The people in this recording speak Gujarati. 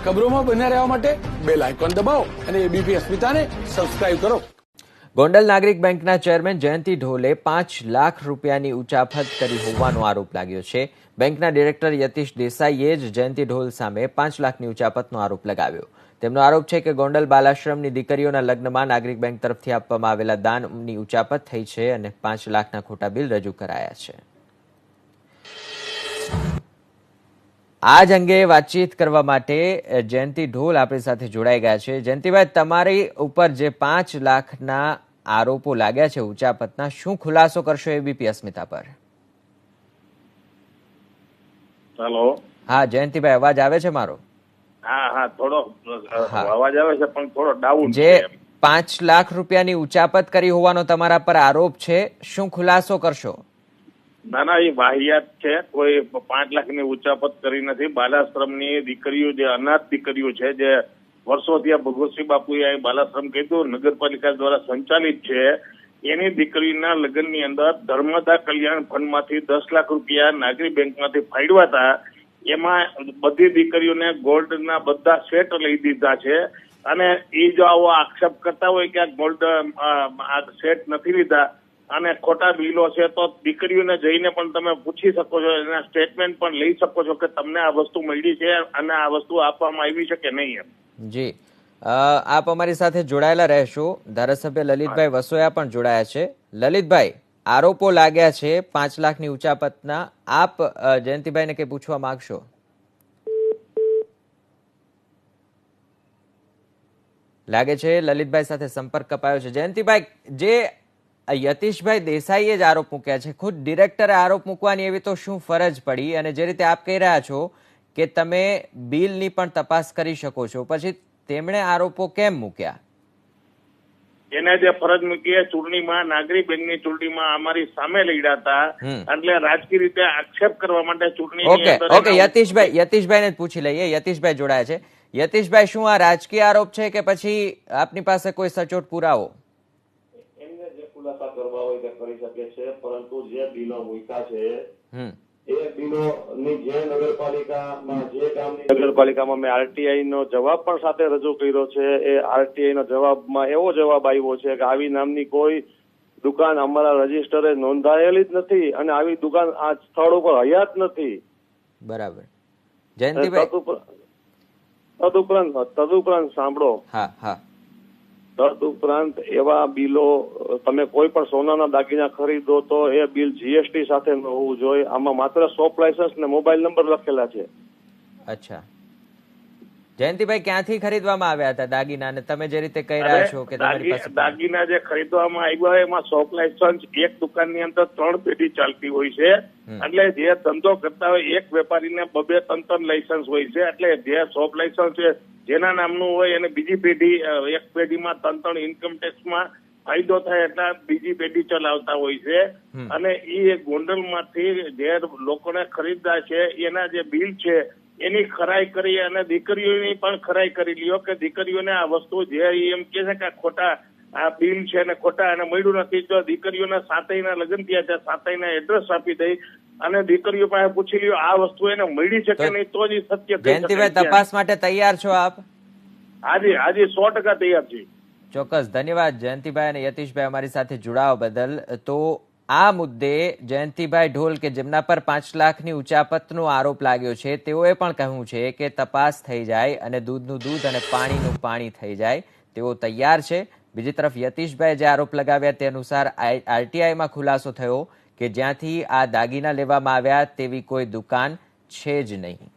ખબરોમાં બન્યા રહેવા માટે બેલ આઇકોન દબાવો અને એબીપી અસ્મિતાને સબસ્ક્રાઇબ કરો. ગોંડલ નાગરિક બેંકના ચેરમેન જયંતિ ઢોલે 5 લાખ રૂપિયાની ઉચાપત કરી હોવાનો આરોપ લાગ્યો છે. બેંકના ડિરેક્ટર યતીશ દેસાઈએ જ જયંતિ ઢોલ સામે 5 લાખની ઉચાપતનો આરોપ લગાવ્યો. તેમનો આરોપ છે કે ગોંડલ બાલાશ્રમની દીકરીઓના લગ્નમાં નાગરિક બેંક તરફથી આપવામાં આવેલા દાનની ઉચાપત થઈ છે અને 5 લાખના ખોટા બિલ રજૂ કરાયા છે. આજ અંગે વાતચીત કરવા માટે જયંતિ ઢોલ આપણી સાથે જોડાઈ ગયા છે. જયંતિભાઈ, તમારી ઉપર જે 5 લાખના આરોપો લાગ્યા છે ઉચાપતના, શું ખુલાસો કરશો એબીપી અસ્મિતા પર? હેલો. હા જયંતિભાઈ, અવાજ આવે છે મારો? હા, થોડો અવાજ આવે છે પણ થોડો ડાઉન જે 5 લાખ રૂપિયાની ઉચાપત કરી હોવાનો તમારા પર આરોપ છે, શું ખુલાસો કરશો? ના, એ વાહિયાત છે. કોઈ 5 લાખની ઉચાપત કરી નથી. બાલાશ્રમની દીકરીઓ, જે અનાથ દીકરીઓ છે, જે વર્ષોથી ભગવતસિંહ બાપુએ બાલાશ્રમ કીધું નગરપાલિકા દ્વારા સંચાલિત છે, એની દીકરીના લગ્નની અંદર ધર્મદા કલ્યાણ ફંડમાંથી 10 લાખ રૂપિયા નાગરિક બેંકમાંથી ફાળવ્યા હતા. એમાં બધી દીકરીઓને ગોલ્ડના બધા સેટ લઈ દીધા છે અને એ જો આવો આક્ષેપ કરતા હોય કે આ ગોલ્ડ સેટ નથી લીધા અને ખોટા બિલો છે, તો દીકરીઓને જઈને પણ તમે પૂછી શકો છો, એના સ્ટેટમેન્ટ પણ લઈ શકો છો કે તમને આ વસ્તુ મળી છે અને આ વસ્તુ આપવામાં આવી છે કે નહીં. એમ જી, આપ અમારી સાથે જોડાયેલા રહેશો. ધારાસભ્ય લલિતભાઈ વસોયા પણ જોડાયા છે. લલિતભાઈ, આરોપો લાગ્યા છે 5 લાખની ઉચાપતના, આપ જયંતિભાઈને કઈ પૂછવા માંગશો? લાગે છે લલિતભાઈ સાથે સંપર્ક કપાયો છે. જયંતિભાઈ, જે યતીશભાઈ દેસાઈએ જ આરોપ મૂક્યા છે, ખુદ ડિરેક્ટરે આરોપ મૂકવાની એવી તો શું ફરજ પડી? અને જે રીતે આપ કહી રહ્યા છો કે તમે બિલની પણ તપાસ કરી શકો છો, પછી તેમણે આરોપો કેમ મૂક્યા? એને જે ફરજ મૂકી ચૂંટણીમાં, નાગરિક બેંકની ચૂંટણીમાં અમારી સામે લડ્યા હતા, એટલે રાજકીય રીતે આક્ષેપ કરવા માટે ચૂંટણી. ઓકે, યતીશભાઈને જ પૂછી લઈએ. યતીશભાઈ જોડાયા છે. યતીશભાઈ, શું આ રાજકીય આરોપ છે કે પછી આપની પાસે કોઈ સચોટ પુરાવો? એમને જે ખુલાસા કરવા હોય તે કરી શકે છે, પરંતુ જે બિલો મૂક્યા છે એ બિલોની જે નગરપાલિકામાં, જે ગામની નગરપાલિકામાં મેં આરટીઆઈ નો જવાબ પણ સાથે રજૂ કર્યો છે, એ આરટીઆઈ નો જવાબમાં એવો જવાબ આવ્યો છે કે આવી નામની કોઈ દુકાન અમારા રજીસ્ટરે નોંધાયેલી જ નથી અને આવી દુકાન આ સ્થળ ઉપર હયાત નથી. બરાબર. જયંતિભાઈ, તદુપરાંત સાંભળો. હા. તદુપરાંત એવા બિલો, તમે કોઈ પણ સોનાના દાગીના ખરીદો તો એ બિલ જીએસટી સાથે ન હોવું જોઈએ. આમાં માત્ર શોપ લાયસન્સ ને મોબાઈલ નંબર લખેલા છે. અચ્છા જયંતિભાઈ, ક્યાંથી ખરીદવામાં આવ્યા હતા દાગીના? અને તમે જે રીતે કહી રહ્યા છો કે તમારી પાસે દાગીના જે ખરીદવામાં આવ્યા એમાં શોપ લાયસન્સ એક દુકાનની અંદર 3 પેઢી ચાલતી હોય છે, એટલે જે ધંધો કરતા હોય એક વેપારીને 2-3 લાયસન્સ હોય છે, એટલે જે શોપ લાયસન્સ છે જેના નામનું હોય એને બીજી પેઢી, એક પેઢીમાં 3 ઇન્કમ ટેક્સમાં ફાયદો થાય એટલે બીજી પેઢી ચલાવતા હોય છે. અને એ ગોંડલમાંથી જે લોકોને ખરીદતા છે એના જે બિલ છે એની ખરાઈ કરી અને દીકરીઓની પણ ખરાઈ કરી લ્યો કે દીકરીઓને આ વસ્તુ જે એમ કે છે કે ખોટા આ બિલ છે ને ખોટા એને મળ્યું નથી. જો દીકરીઓના 7યના લગ્ન થયા છે, 7યના એડ્રેસ આપી દઈ અને દીકરીઓ પાસે પૂછી લ્યો આ વસ્તુ એને મળી છે કે નહીં, તો જ સત્ય. જયંતિભાઈ, તપાસ માટે તૈયાર છો આપ? હાજી 100% તૈયાર છે. ચોક્કસ. ધન્યવાદ જયંતિભાઈ અને યતીશભાઈ અમારી સાથે જોડાવા બદલ. તો આ મુદ્દે જયંતિભાઈ ઢોલ કે જેમના પર 5 લાખની ઉચાપતનો આરોપ લાગ્યો છે, તેઓએ પણ કહ્યું છે કે તપાસ થઈ જાય અને દૂધનું દૂધ અને પાણીનું પાણી થઈ જાય, તેઓ તૈયાર છે. બીજી તરફ યતીશભાઈ જે આરોપ લગાવ્યા તે અનુસાર આરટીઆઈમાં ખુલાસો થયો કે જ્યાંથી આ દાગીના લેવામાં આવ્યા તેવી કોઈ દુકાન છે જ નહીં.